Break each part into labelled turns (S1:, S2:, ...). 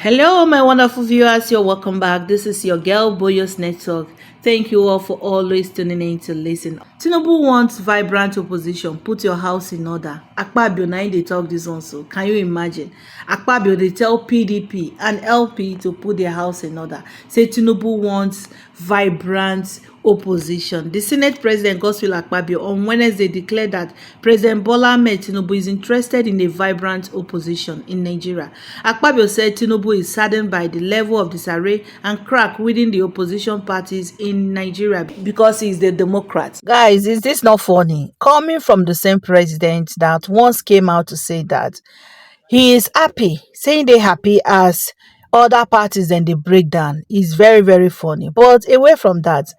S1: Hello, my wonderful viewers. You're welcome back. This is your girl Boyos Network. Thank you all for always tuning in to listen. Tinubu wants vibrant opposition. Put your house in order. Akpabio na they talk this one, so can you imagine? Akpabio they tell PDP and LP to put their house in order. Say Tinubu wants vibrant opposition. The Senate President Godswill Akpabio on Wednesday declared that President Bola Ahmed Tinubu is interested in a vibrant opposition in Nigeria. Akpabio said Tinubu is saddened by the level of disarray and crack within the opposition parties in Nigeria because he is the Democrat. Guys, is this not funny? Coming from the same president that once came out to say that he is happy, saying they're happy as other parties then they break down is very, very funny. But away from that,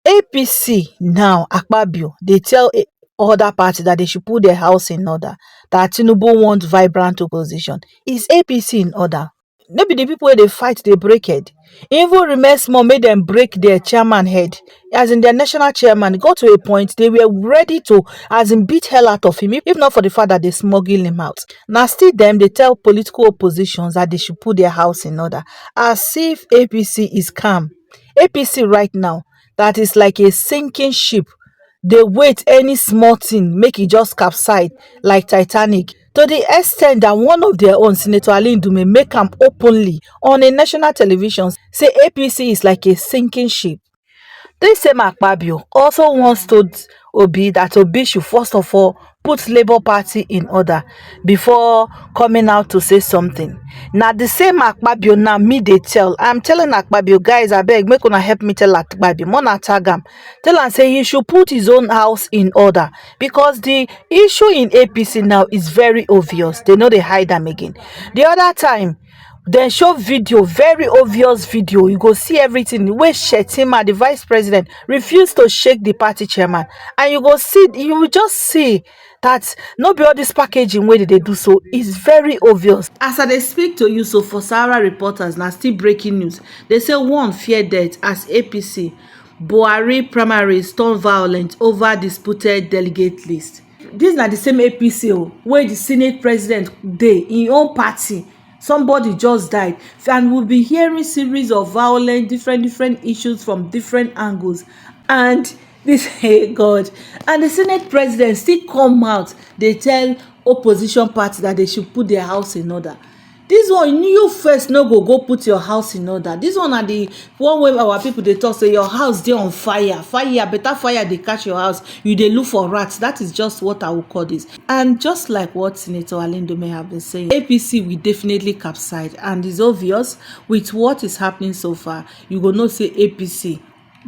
S1: APC now, Akpabio, they tell other parties that they should put their house in order, that Tinubu wants vibrant opposition. Is APC in order? Maybe the people where they fight, they break head. Even remain small, made them break their chairman head. As in their national chairman, got to a point, they were ready to, as in beat hell out of him, if not for the fact that they smuggle him out. Now still them, they tell political oppositions that they should put their house in order. As if APC is calm. APC right now, that is like a sinking ship. They wait any small thing, make it just capsize like Titanic. To the extent that one of their own, Senator Ali Ndume, make them openly on a national television, say APC is like a sinking ship. This same Akpabio also wants to Obi that Obi should first of all put Labour Party in order before coming out to say something. Now the same Akpabio now me they tell. I'm telling Akpabio, guys, I beg, make una help me tell Akpabio. Mona tag him. Tell and say he should put his own house in order because the issue in APC now is very obvious. They know they hide them again. The other time, then show video, very obvious video. You go see everything. Where Shettima, the vice president, refused to shake the party chairman. And you go see, you will just see that not be all this packaging way they do so is very obvious. As I speak to you, so for Sahara reporters, now still breaking news. They say one fear death as APC. Buhari primaries turn violent over disputed delegate list. This is not the same APC where the Senate president dey in your own party. Somebody just died, and we'll be hearing series of violent, different issues from different angles. And this, hey God, and the Senate president still come out. They tell opposition party that they should put their house in order. This one, you first no go put your house in order. This one are the one way our people they talk say your house dey on fire, better fire they catch your house. You they look for rats. That is just what I will call this. And just like what Senator Alindo may have been saying, APC will definitely capsize, and it's obvious with what is happening so far. You go not say APC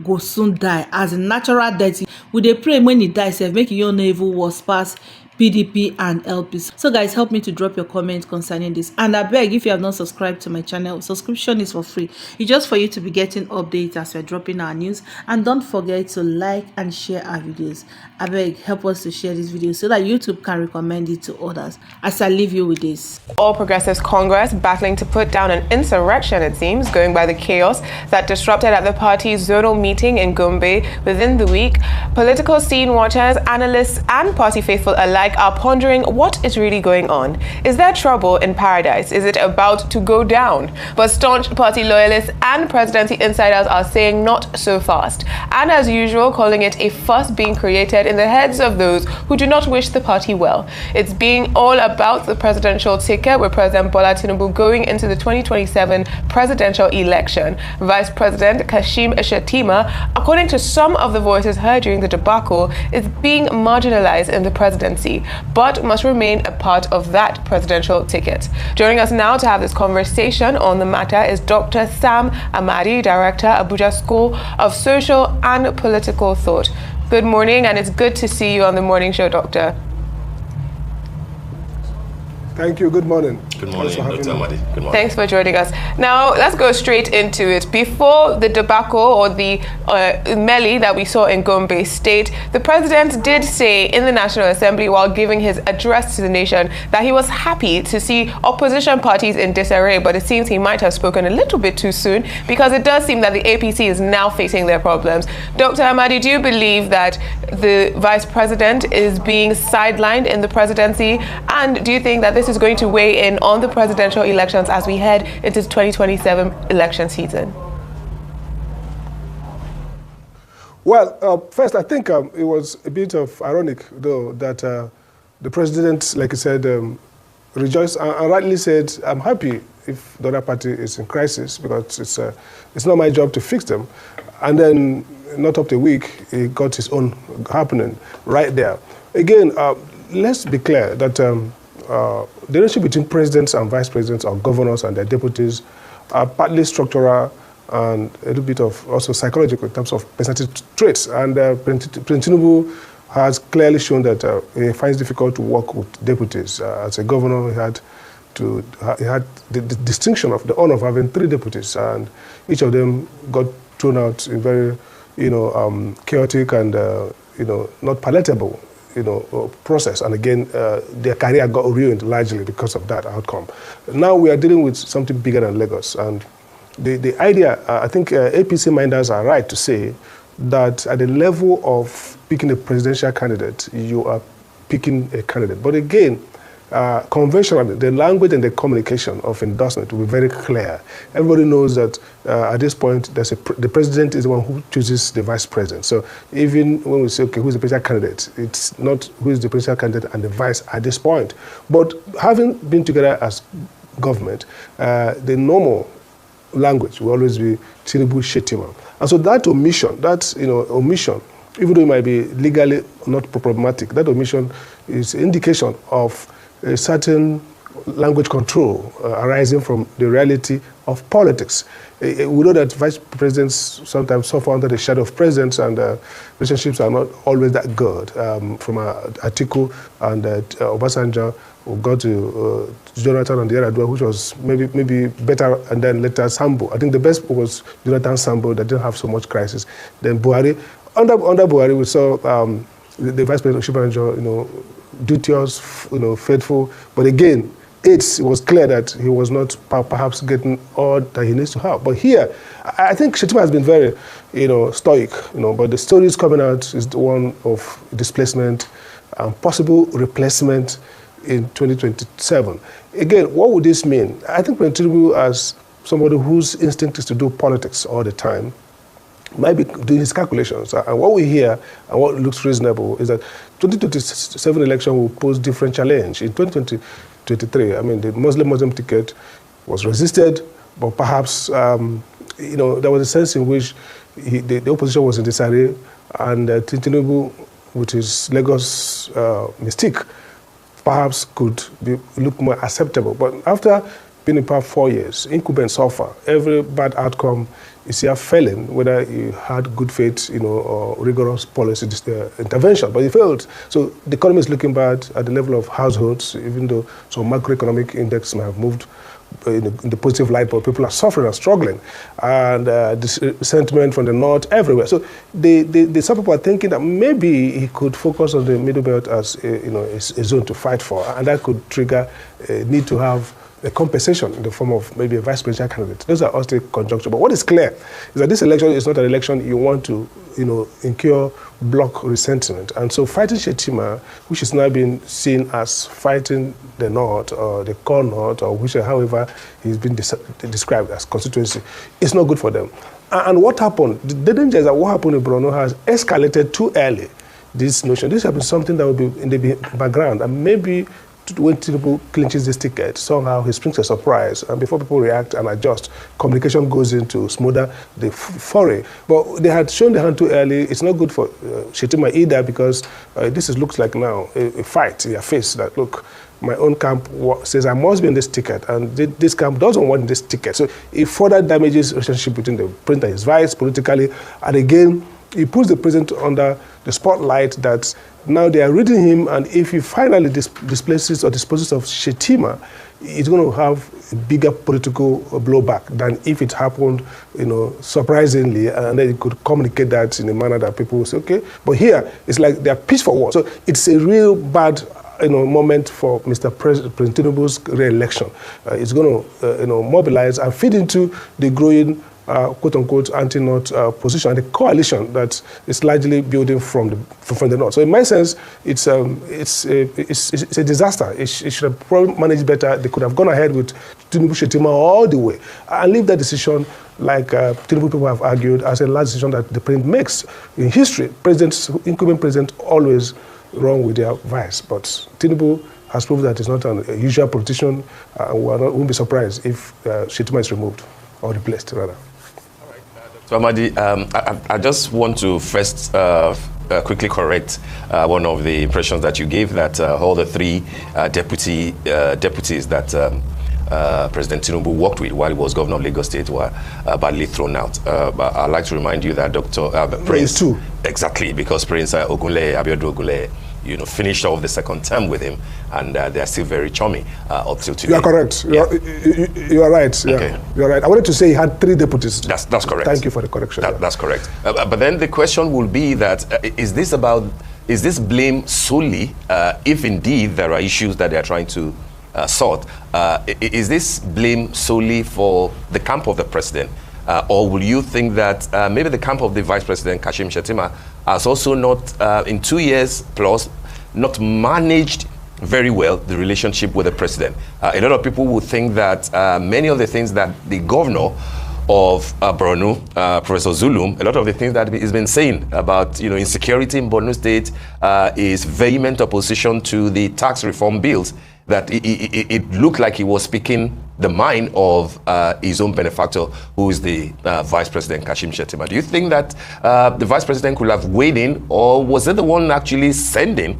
S1: go soon die as a natural death. We dey pray when he dies, make you no evil was pass PDP and LP. So guys, help me to drop your comment concerning this, and I beg, if you have not subscribed to my channel, subscription is for free. It's just for you to be getting updates as we're dropping our news, and don't forget to like and share our videos. I beg, help us to share this video so that YouTube can recommend it to others. As I leave you with this,
S2: All Progressives Congress battling to put down an insurrection, it seems, going by the chaos that disrupted at the party's zonal meeting in Gombe within the week. Political scene watchers, analysts and party faithful alike are pondering what is really going on. Is there trouble in paradise? Is it about to go down? But staunch party loyalists and presidency insiders are saying not so fast, and as usual calling it a fuss being created in the heads of those who do not wish the party well. It's being all about the presidential ticket, with President Bola Tinubu going into the 2027 presidential election. Vice President Kashim Shettima, according to some of the voices heard during the debacle, is being marginalized in the presidency, but must remain a part of that presidential ticket. Joining us now to have this conversation on the matter is Dr. Sam Amadi, Director, Abuja School of Social and Political Thought. Good morning, and it's good to see you on the morning show, Doctor.
S3: Thank you. Good morning.
S4: Good morning, Dr. Amadi. Good morning.
S2: Thanks for joining us. Now, let's go straight into it. Before the debacle or the melee that we saw in Gombe State, the president did say in the National Assembly while giving his address to the nation that he was happy to see opposition parties in disarray, but it seems he might have spoken a little bit too soon, because it does seem that the APC is now facing their problems. Dr. Amadi, do you believe that the vice president is being sidelined in the presidency, and do you think that this this is going to weigh in on the presidential elections as we head into 2027 election season?
S3: Well, first, I think it was a bit of ironic, though, that the president, like I said, rejoiced and rightly said, I'm happy if the other party is in crisis because it's not my job to fix them. And then, not up to a week, he got his own happening right there. Again, let's be clear that the relationship between presidents and vice presidents or governors and their deputies are partly structural and a little bit of also psychological in terms of personality traits. And President Tinubu has clearly shown that he finds it difficult to work with deputies. As a governor, he had the distinction of the honor of having 3 deputies, and each of them got thrown out in very, chaotic and not palatable, process. And again, their career got ruined largely because of that outcome. Now we are dealing with something bigger than Lagos, and the idea, I think APC minders are right to say that at the level of picking a presidential candidate, you are picking a candidate. But again, conventionally, the language and the communication of endorsement will be very clear. Everybody knows that at this point, the president is the one who chooses the vice president. So even when we say, okay, who's the presidential candidate, it's not who is the presidential candidate and the vice at this point. But having been together as government, the normal language will always be Tinubu Shettima. And so that omission, even though it might be legally not problematic, that omission is an indication of a certain language control arising from the reality of politics. We know that vice presidents sometimes suffer under the shadow of presidents, and relationships are not always that good. From Atiku and Obasanjo, we got to Jonathan and the other, which was maybe better, and then later Sambo. I think the best was Jonathan Sambo that didn't have so much crisis. Then Buhari. Under Buhari, we saw the vice president Obasanjo, duteous, faithful, but again, it was clear that he was not perhaps getting all that he needs to have. But here, I think Shettima has been very, stoic, but the stories coming out is the one of displacement and possible replacement in 2027. Again, what would this mean? I think President Tinubu, as somebody whose instinct is to do politics all the time, might be doing his calculations. And what we hear and what looks reasonable is that 2027 election will pose different challenge. In 2023, the Muslim ticket was resisted, but perhaps, there was a sense in which the opposition was in disarray, and Tinubu, with his Lagos mystique, perhaps could look more acceptable. But after being in power 4 years, incumbents suffer. Every bad outcome is here failing, whether you had good faith, or rigorous policy intervention, but it failed. So the economy is looking bad at the level of households, even though some macroeconomic index may have moved in the positive light, but people are suffering and struggling, and this sentiment from the north everywhere. So some people are thinking that maybe he could focus on the middle belt as a zone to fight for, and that could trigger a need to have a compensation in the form of maybe a vice presidential candidate. Those are all still conjuncture. But what is clear is that this election is not an election you want to, incur block resentment. And so fighting Shettima, which is now being seen as fighting the North or the core North, or however he's been described as constituency, is not good for them. And what happened? The danger is that what happened in Borno has escalated too early. This notion, this has been something that will be in the background, and maybe when Tinubu clinches this ticket, somehow he springs a surprise, and before people react and adjust, communication goes into smother the foray. But they had shown the hand too early. It's not good for Shettima either, because looks like now a fight in your face that, look, my own camp says I must be in this ticket, and this camp doesn't want this ticket. So it further damages the relationship between the president and his vice politically, and again, it puts the president under the spotlight that now they are reading him, and if he finally displaces or disposes of Shettima, it's going to have a bigger political blowback than if it happened, surprisingly, and then you could communicate that in a manner that people will say, okay. But here, it's like they're pitched for war. So it's a real bad moment for Mr. President Tinubu's re-election. It's going to mobilize and feed into the growing quote-unquote anti-North position, and the coalition that is largely building from the North. So in my sense, it's a disaster. It should have probably managed better. They could have gone ahead with Tinubu Shettima all the way and leave that decision, like Tinubu people have argued, as a last decision that the president makes. In history, incumbent presidents always wrong with their vice, but Tinubu has proved that he's not an usual politician. We won't be surprised if Shettima is removed or replaced, rather.
S4: All right, so Amadi, I just want to first quickly correct one of the impressions that you gave, that all the three deputies that President Tinubu worked with while he was governor of Lagos State were badly thrown out. But I'd like to remind you that Prince
S3: too.
S4: Exactly, because Prince Abiodun Ogunleye, finished off the second term with him, and they are still very charming up till today.
S3: You are correct.
S4: Yeah.
S3: You are right. Yeah.
S4: Okay.
S3: You are right. I wanted to say he had 3 deputies.
S4: That's correct.
S3: Thank you for the correction.
S4: That's correct. But then the question will be that is this blame solely, if indeed there are issues that they are trying to sort, is this blame solely for the camp of the president? Or will you think that maybe the camp of the Vice President, Kashim Shettima, has also not, in 2 years plus, not managed very well the relationship with the president? A lot of people would think that many of the things that the governor of Borno, Professor Zulum, a lot of the things that he's been saying about insecurity in Borno State, is vehement opposition to the tax reform bills, that it looked like he was speaking the mind of his own benefactor, who is the Vice President Kashim Shettima. Do you think that the Vice President could have weighed in, or was it the one actually sending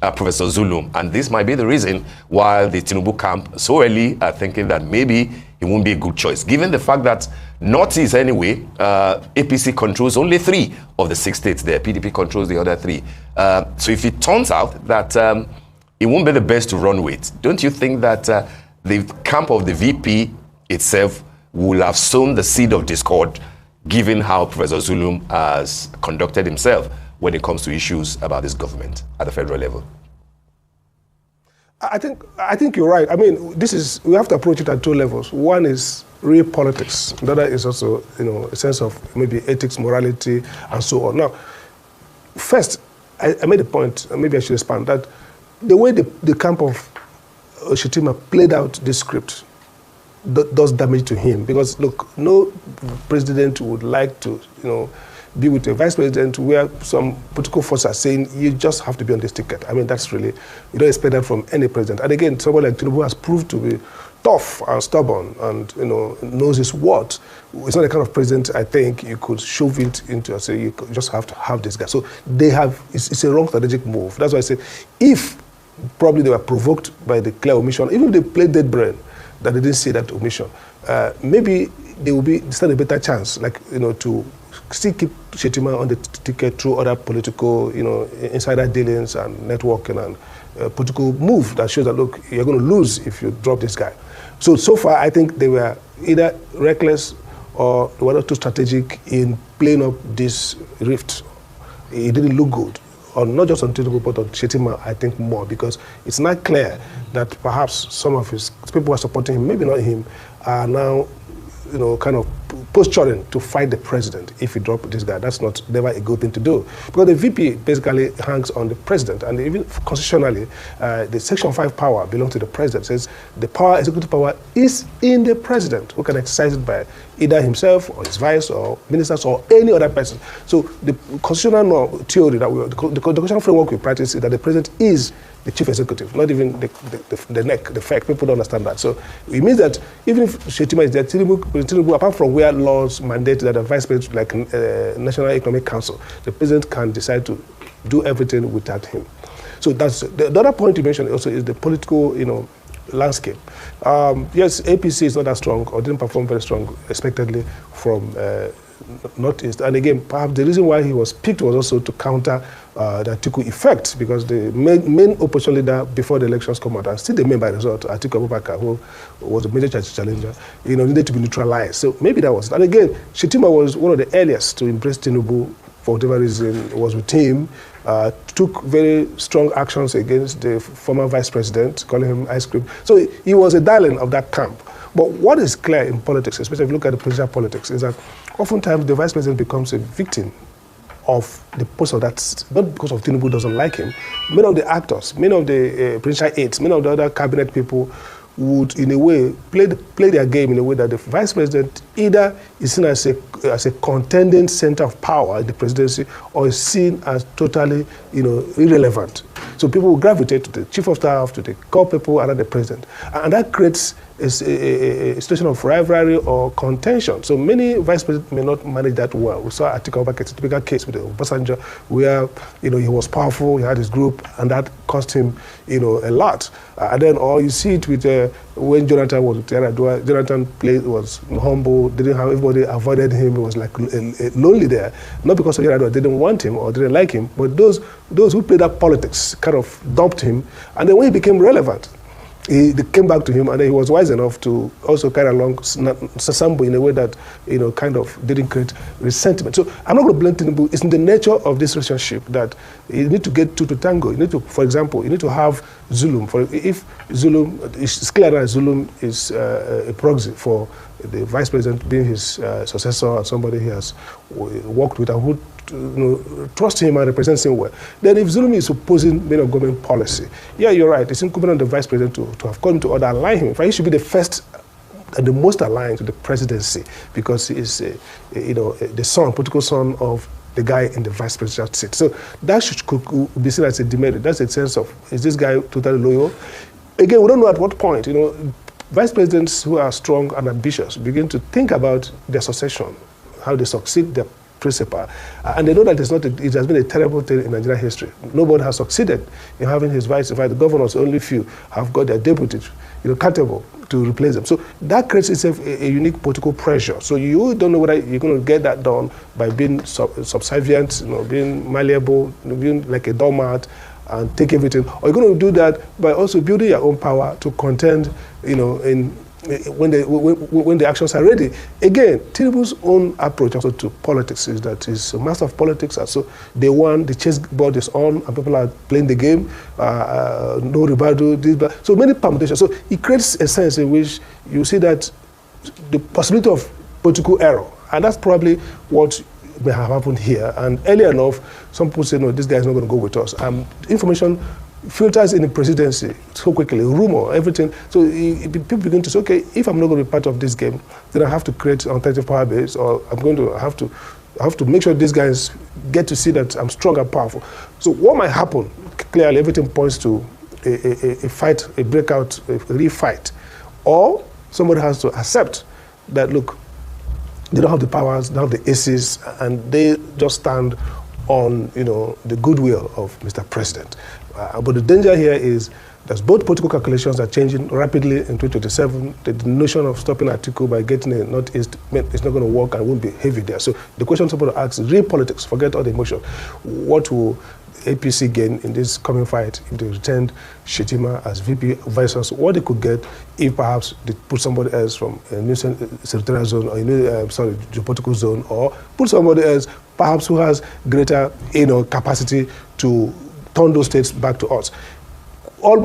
S4: Professor Zulum? And this might be the reason why the Tinubu camp so early are thinking that maybe it won't be a good choice, given the fact that Northeast anyway, APC controls only 3 of the 6 states there. PDP controls the other 3. So if it turns out that it won't be the best to run with, don't you think that the camp of the VP itself will have sown the seed of discord, given how Professor Zulum has conducted himself when it comes to issues about this government at the federal level?
S3: I think you're right. I mean, we have to approach it at 2 levels. One is real politics. The other is also, a sense of maybe ethics, morality, and so on. Now, first, I made a point, maybe I should expand, that the way the camp of Shettima played out this script does damage to him. Because, look, no president would like to, be with a vice president where some political forces are saying you just have to be on this ticket. I mean, that's really, you don't expect that from any president. And again, somebody like Tinubu has proved to be tough and stubborn and, knows his worth. It's not the kind of president I think you could shove it into and say you just have to have this guy. So it's a wrong strategic move. That's why I say, if probably they were provoked by the clear omission, even if they played dead brain that they didn't see that omission, maybe they will stand a better chance, to still keep Shettima on the ticket through other political, insider dealings and networking and political move that shows that, look, you're going to lose if you drop this guy. So far, I think they were either reckless or they were not too strategic in playing up this rift. It didn't look good, or not just on Tinubu, but on Shettima, I think more, because it's not clear that perhaps some of his people who are supporting him, maybe not him, are now kind of posturing to fight the president if he drop this guy. That's never a good thing to do. Because the VP basically hangs on the president, and even constitutionally, the Section 5 power belongs to the president. It says the executive power is in the president, who can exercise it by either himself or his vice or ministers or any other person. So the constitutional theory the constitutional framework we practice is that the president is the chief executive, not even the fact. People don't understand that. So it means that even if Shettima is there, Tinubu, apart from where laws mandate that the vice president, like National Economic Council, the president can decide to do everything without him. So that's the other point you mentioned also is the political, landscape. Yes, APC is not as strong or didn't perform very strong, expectedly, from Northeast. And again, perhaps the reason why he was picked was also to counter the Atiku effect, because the main opposition leader before the elections come out, and still the main by result, Atiku Abubakar, who was a major challenger, needed to be neutralized. So maybe that was it. And again, Shettima was one of the earliest to embrace Tinubu for whatever reason, was with him, took very strong actions against the former vice president, calling him ice cream. So he was a darling of that camp. But what is clear in politics, especially if you look at the presidential politics, is that oftentimes the vice president becomes a victim of the post of that, not because of Tinubu doesn't like him. Many of the actors, many of the presidential aides, many of the other cabinet people would, in a way, play their game in a way that the vice president either is seen as a contending center of power in the presidency, or is seen as totally, irrelevant. So people will gravitate to the chief of staff, to the core people around the president, and that creates a situation of rivalry or contention. So many vice presidents may not manage that well. We saw Atiku Abubakar, a typical case with Obasanjo, where he was powerful, he had his group, and that cost him a lot. And then, or you see it with when Jonathan was with Yar'Adua. Jonathan was humble, didn't have everybody, avoided him. He was like lonely there, not because of Yar'Adua didn't want him or didn't like him, but those who played that politics kind of dumped him. And then when he became relevant, they came back to him, and then he was wise enough to also carry along Sasambo in a way that kind of didn't create resentment. So I'm not going to blame Tinubu. It's in the nature of this relationship that you need to get two to tango. You need to, for example, you need to have Zulum. If Zulum, it's clear that Zulum is a proxy for the vice president being his successor and somebody he has worked with and who trust him and represents him well. Then if Zulum is opposing many of government policy, yeah, you're right. It's incumbent on the vice president to have come to order align him. In fact, he should be the first and the most aligned to the presidency, because he is, the son, political son of the guy in the vice presidential seat. So that could be seen as a demerit. That's a sense of, is this guy totally loyal? Again, we don't know at what point, vice presidents who are strong and ambitious begin to think about their succession, how they succeed their principal, and they know that it has been a terrible thing in Nigerian history. Nobody has succeeded in having his vice. In fact, the governors, only few, have got their deputies, accountable to replace them. So that creates itself a unique political pressure. So you don't know whether you're going to get that done by being subservient, being malleable, being like a doormat and take everything, or you're going to do that by also building your own power to contend, when the actions are ready. Again, Tinubu's own approach also to politics is that he's a master of politics, and so day one, the chessboard is on, and people are playing the game, no rebuttal, so many permutations. So it creates a sense in which you see that the possibility of political error, and that's probably what may have happened here. And early enough, some people say, no, this guy is not going to go with us. Information filters in the presidency so quickly, rumor, everything. So people begin to say, okay, if I'm not going to be part of this game, then I have to create an alternative power base, or I'm going to have to make sure these guys get to see that I'm strong and powerful. So what might happen? Clearly, everything points to a fight, a breakout, a refight, or somebody has to accept that, look, they don't have the powers, they don't have the aces, and they just stand on the goodwill of Mr. President. But the danger here is that both political calculations are changing rapidly in 2027. The notion of stopping Atiku by getting a Northeast, it's not going to work and won't be heavy there. So the question somebody asks is real politics, forget all the emotion. What will APC gain in this coming fight if they returned Shettima as VP versus what they could get if perhaps they put somebody else from a new senatorial zone or a new, geopolitical zone, or put somebody else perhaps who has greater capacity to turn those states back to us.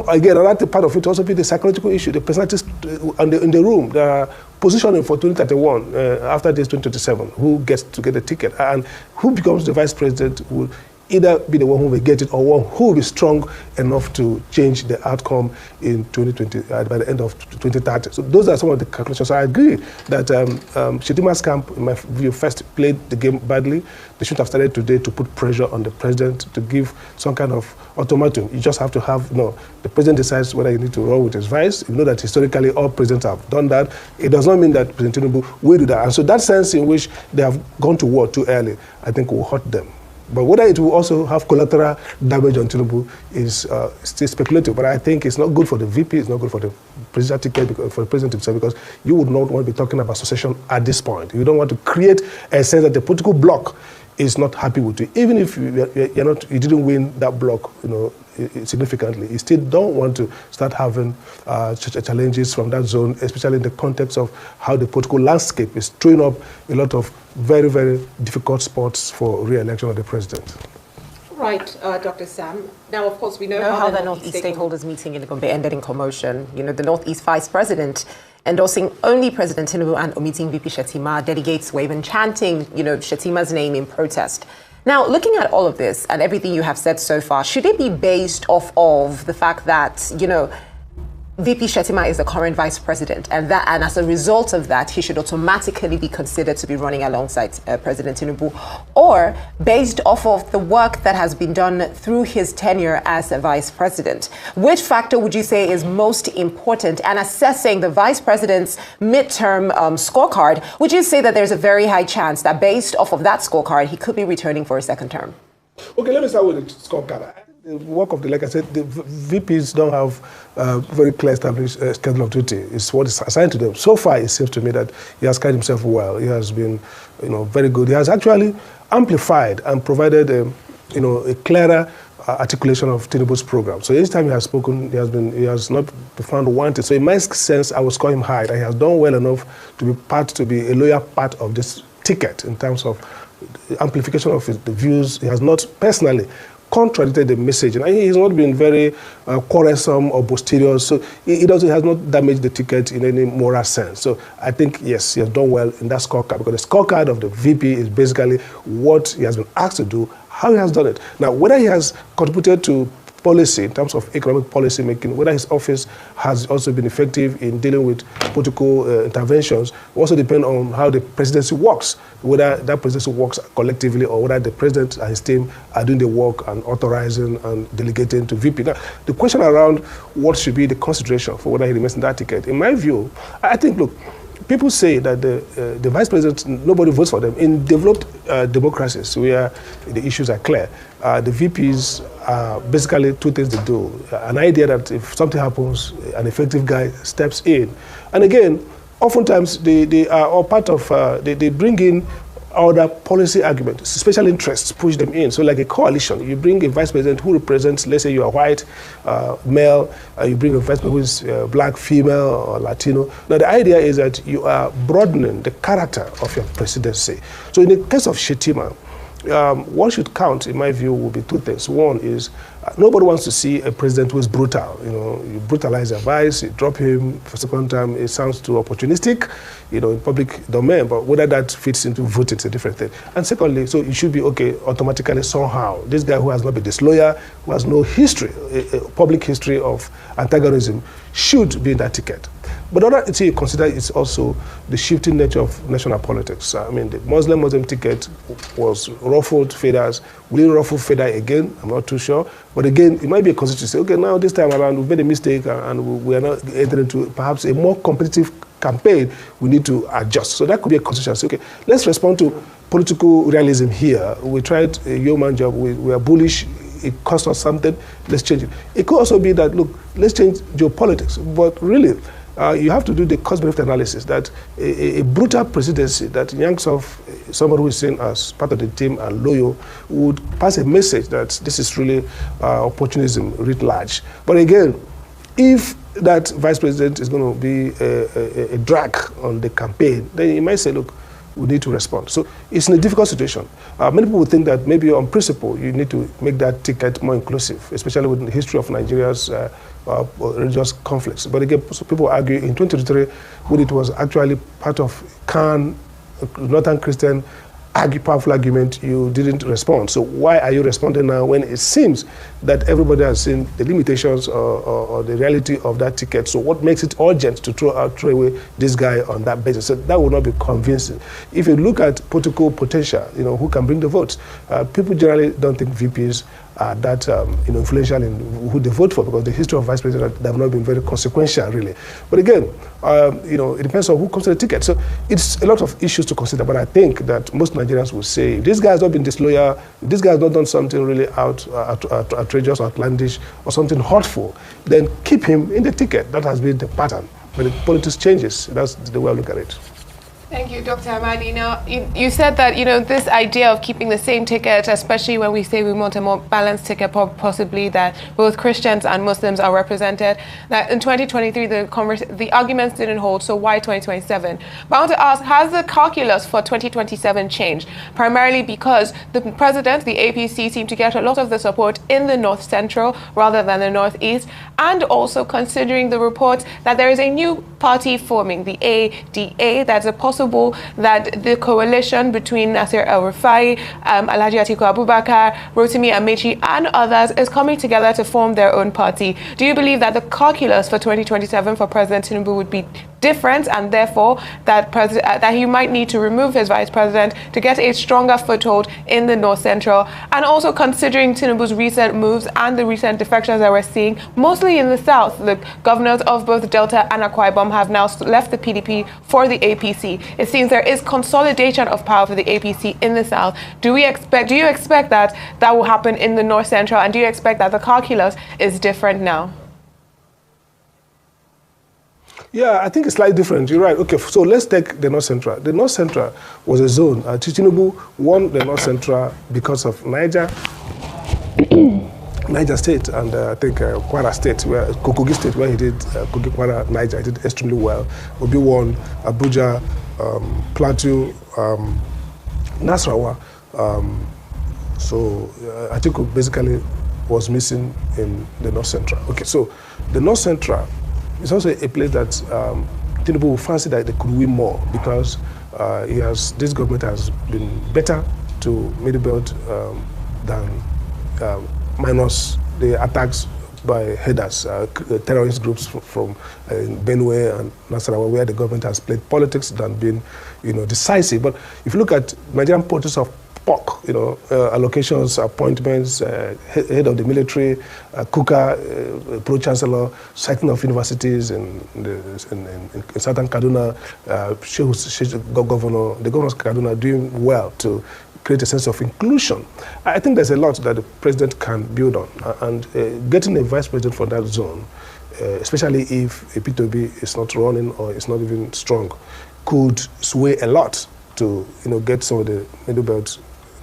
S3: Again, another part of it also be the psychological issue, the personalities in the room, the positioning for 2031 after this 2027, who gets to get a ticket and who becomes the vice president will either be the one who will get it or one who will be strong enough to change the outcome in 2020 by the end of 2030. So those are some of the calculations. So I agree that Shettima's camp, in my view, first played the game badly. They should have started today to put pressure on the president to give some kind of ultimatum. You just have to have, the president decides whether you need to roll with his vice. You know that historically all presidents have done that. It does not mean that President Tinubu will do that. And so that sense in which they have gone to war too early, I think will hurt them. But whether it will also have collateral damage on Tinubu is still speculative. But I think it's not good for the VP, it's not good for the presidential ticket, for the president himself, because you would not want to be talking about succession at this point. You don't want to create a sense that the political bloc is not happy with you. Even if you didn't win that bloc, significantly, you still don't want to start having challenges from that zone, especially in the context of how the political landscape is throwing up a lot of very, very difficult spots for re-election of the president.
S5: Right, Dr. Sam. Now, of course, we know
S6: how the Northeast stakeholders meeting in Gombe ended in commotion. The Northeast Vice President endorsing only President Tinubu and omitting VP Shettima. Delegates were even chanting, Shettima's name in protest. Now, looking at all of this and everything you have said so far, should it be based off of the fact that, VP Shettima is the current vice president, and as a result of that, he should automatically be considered to be running alongside President Tinubu, or based off of the work that has been done through his tenure as a vice president? Which factor would you say is most important? And assessing the vice president's midterm scorecard, would you say that there's a very high chance that based off of that scorecard, he could be returning for a second term?
S3: Okay, let me start with the scorecard. The work of like I said, the VPs don't have very clear established schedule of duty. It's what is assigned to them. So far, it seems to me that he has carried himself well. He has been, very good. He has actually amplified and provided, a clearer articulation of Tinubu's program. So each time he has spoken, he has not been found wanted. So in my sense, I would score him high. That he has done well enough to be a loyal part of this ticket in terms of amplification of the views. He has not personally contradicted the message, and he has not been very quarrelsome or boisterous, so he has not damaged the ticket in any moral sense. So I think, yes, he has done well in that scorecard, because the scorecard of the VP is basically what he has been asked to do, how he has done it. Now, whether he has contributed to policy, in terms of economic policy making, whether his office has also been effective in dealing with political interventions, also depend on how the presidency works, whether that presidency works collectively or whether the president and his team are doing the work and authorizing and delegating to VP. Now, the question around what should be the consideration for whether he remains in that ticket, in my view, I think, look, people say that the vice president, nobody votes for them. In developed democracies where the issues are clear, the VPs are basically two things they do. An idea that if something happens, an effective guy steps in. And again, oftentimes they are all part of, they bring in other policy arguments, special interests push them in. So like a coalition, you bring a vice president who represents, let's say you are white, male, you bring a vice president who is black, female, or Latino. Now the idea is that you are broadening the character of your presidency. So in the case of Shettima, what should count, in my view, will be two things. One is nobody wants to see a president who is brutal. You brutalize a vice, you drop him for a second time. It sounds too opportunistic, in public domain. But whether that fits into voting is a different thing. And secondly, so it should be okay automatically somehow. This guy who has not been disloyal, who has no history, a public history of antagonism, should be in that ticket. But the other thing you consider is also the shifting nature of national politics. I mean, the Muslim ticket was ruffled feathers. Will it ruffle feather again? I'm not too sure. But again, it might be a constituency. Say, okay, now this time around, we've made a mistake and we are now entering into perhaps a more competitive campaign. We need to adjust. So that could be a constituency. Okay, let's respond to political realism here. We tried a yeoman job. We are bullish. It cost us something. Let's change it. It could also be that, look, let's change geopolitics. But really, you have to do the cost-benefit analysis that a brutal presidency that yanks off somebody who is seen as part of the team and loyal would pass a message that this is really opportunism writ large. But again, if that vice president is going to be a drag on the campaign, then you might say, look, we need to respond. So it's in a difficult situation. Many people would think that maybe on principle, you need to make that ticket more inclusive, especially with the history of Nigeria's religious conflicts. But again, so people argue in 2023, when it was actually part of Khan, Northern Christian, powerful argument, you didn't respond. So why are you responding now when it seems that everybody has seen the limitations or the reality of that ticket? So what makes it urgent to throw away this guy on that basis? So that would not be convincing. If you look at political potential, who can bring the votes, people generally don't think VPs are that influential in who they vote for, because the history of vice presidents have not been very consequential, really. But again, it depends on who comes to the ticket. So it's a lot of issues to consider. But I think that most Nigerians will say, if this guy has not been disloyal, if this guy has not done something really outrageous or outlandish or something hurtful, then keep him in the ticket. That has been the pattern. But the politics changes. That's the way I look at it.
S2: Thank you, Dr. Amadi. Now, you said that, this idea of keeping the same ticket, especially when we say we want a more balanced ticket, possibly that both Christians and Muslims are represented, that in 2023, the arguments didn't hold, so why 2027? But I want to ask, has the calculus for 2027 changed? Primarily because the president, the APC, seemed to get a lot of the support in the North Central rather than the Northeast, and also considering the reports that there is a new party forming, the ADA, that's a possible that the coalition between Nasir El-Rufai, Alhaji Atiku Abubakar, Rotimi Amechi, and others is coming together to form their own party. Do you believe that the calculus for 2027 for President Tinubu would be different, and therefore that he might need to remove his vice president to get a stronger foothold in the North Central? And also considering Tinubu's recent moves and the recent defections that we're seeing, mostly in the South, the governors of both Delta and Akwa Ibom have now left the PDP for the APC. It seems there is consolidation of power for the APC in the South. Do you expect that will happen in the North Central, and do you expect that the calculus is different now?
S3: Yeah, I think it's slightly different. You're right. Okay, so let's take the North Central. The North Central was a zone. Tinubu won the North Central because of Niger State, and I think Kwara State, Kogi State, where he did Kogi, Kwara, Niger, he did extremely well. Obi won Abuja, Plateau, Nasarawa. So I think basically was missing in the North Central. Okay, so the North Central is also a place that Tinubu will fancy that they could win more, because this government has been better to middle belt than minus the attacks by headers, terrorist groups from Benue and Nasarawa, where the government has played politics than been, decisive. But if you look at Nigerian politics of POC, allocations, appointments, head of the military, Kuka, pro-chancellor, citing of universities in southern Kaduna, governor, the governor of Kaduna doing well to create a sense of inclusion. I think there's a lot that the president can build on, and getting a vice president for that zone, especially if a P2B is not running or is not even strong, could sway a lot to get some of the middle belt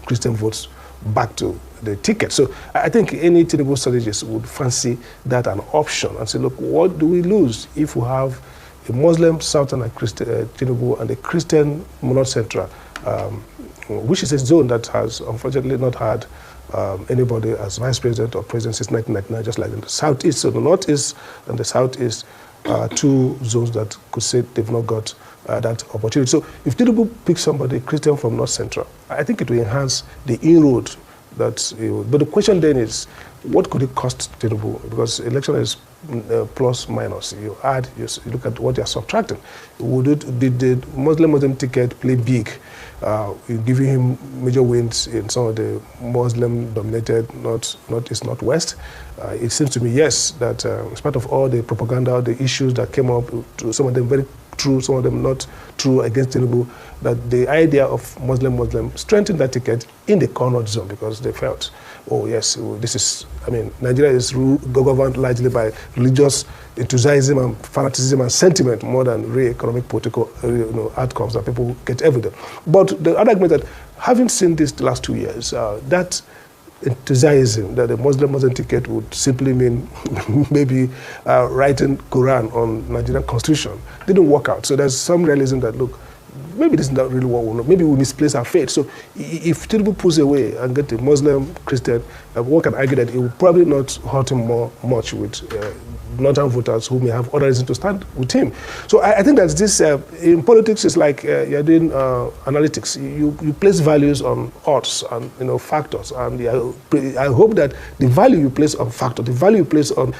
S3: Christian votes back to the ticket. So I think any Tinubu strategist would fancy that an option and say, look, what do we lose if we have a Muslim Southern Tinubu and a Christian North Central, which is a zone that has unfortunately not had anybody as vice president or president since 1999, just like in the Southeast. So the Northeast and the Southeast are two zones that could say they've not got that opportunity. So if Tinubu picks somebody Christian from North Central, I think it will enhance the inroad that. But the question then is, what could it cost Tinubu? Because election is plus minus. You add, you look at what you're subtracting. Did the Muslim ticket play big, giving him major wins in some of the Muslim-dominated Northeast, Northwest? It seems to me, yes, that in spite of all the propaganda, the issues that came up, to some of them very true, some of them not true against Tinubu, that the idea of Muslim strengthened that ticket in the corner zone, because they felt, oh yes, this is, Nigeria is governed largely by religious enthusiasm and fanaticism and sentiment more than real economic, political outcomes that people get every day. But the other argument that, having seen this the last 2 years, that enthusiasm that the Muslim ticket would simply mean maybe writing Quran on Nigerian constitution didn't work out. So there's some realism that, look, maybe this is not really what we want. Maybe we misplace our faith. So if Tinubu pulls away and get a Muslim, Christian, one can argue that it will probably not hurt him much with northern voters who may have other reasons to stand with him. So I think that this, in politics, it's like you're doing analytics. You place values on odds and factors. And I hope that the value you place on factor, the value you place on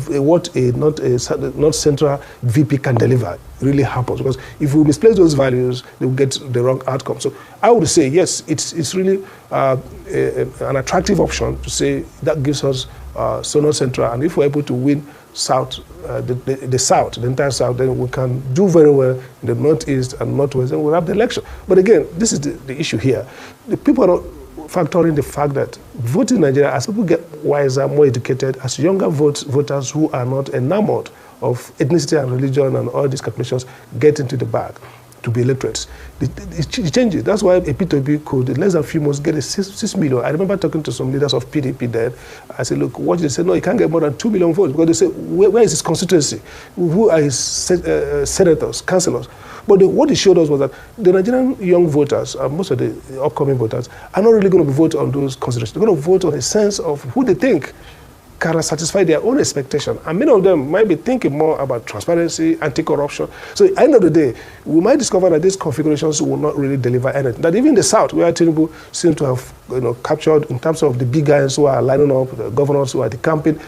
S3: what a North Central VP can deliver really happens. Because if we misplace those values, they will get the wrong outcome. So I would say, yes, it's really an attractive option to say that gives us North Central. And if we're able to win South, the South, the entire South, then we can do very well in the Northeast and Northwest, and we'll have the election. But again, this is the issue here. The people are not factoring the fact that voting in Nigeria, as people get wiser, more educated, as younger voters who are not enamored of ethnicity and religion and all these calculations get into the bag. to be illiterate. It changes. That's why a P2B could, in less than a few months, get a 6 million. I remember talking to some leaders of PDP then. I said, look, what they said, no, he can't get more than 2 million votes, because they say, where is his constituency? Who are his senators, councillors? But what it showed us was that the Nigerian young voters, most of the upcoming voters, are not really going to vote on those considerations. They're going to vote on a sense of who they think can satisfy their own expectation. And many of them might be thinking more about transparency, anti-corruption. So at the end of the day, we might discover that these configurations will not really deliver anything. That even in the South, where Tinubu seems to have captured in terms of the big guys who are lining up, the governors who are the campaign.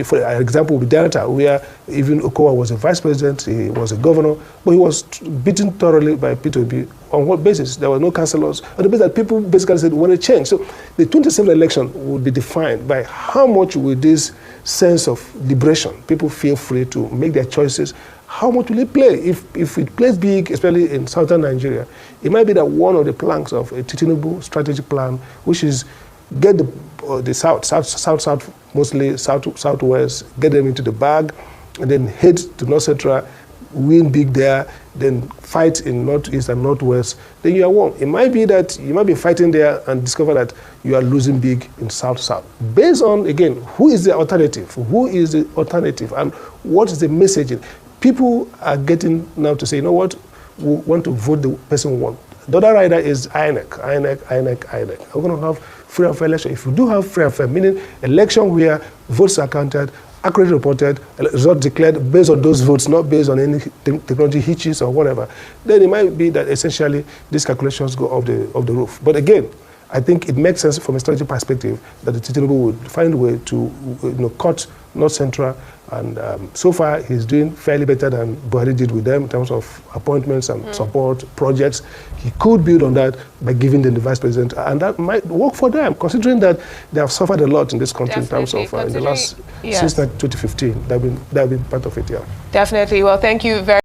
S3: For example, with Delta, where even Okowa was a vice president, he was a governor, but he was beaten thoroughly by P2B. On what basis? There were no councillors. On the basis that people basically said, we want to change. So the 2027 election would be defined by how much will this sense of liberation, people feel free to make their choices, how much will it play? If it plays big, especially in southern Nigeria, it might be that one of the planks of a Tinubu strategic plan, which is get the south, mostly southwest, get them into the bag, and then head to North Central, win big there, then fight in northeast and northwest, then you are won. It might be that you might be fighting there and discover that you are losing big in south. Based on, again, who is the alternative? Who is the alternative? And what is the messaging? People are getting now to say, you know what, we want to vote the person we want. The other rider is INEC. We're going to have free and fair election. If you do have free and fair, meaning election where votes are counted, accurately reported, result declared based on those votes, not based on any technology hitches or whatever, then it might be that essentially these calculations go off the roof. But again, I think it makes sense from a strategic perspective that the Tinubu would find a way to cut North Central, and so far he's doing fairly better than Buhari did with them in terms of appointments and support projects. He could build on that by giving them the vice president, and that might work for them, considering that they have suffered a lot in this country in terms of in the last since 2015. They've been part of it, yeah.
S2: Definitely. Well, thank you very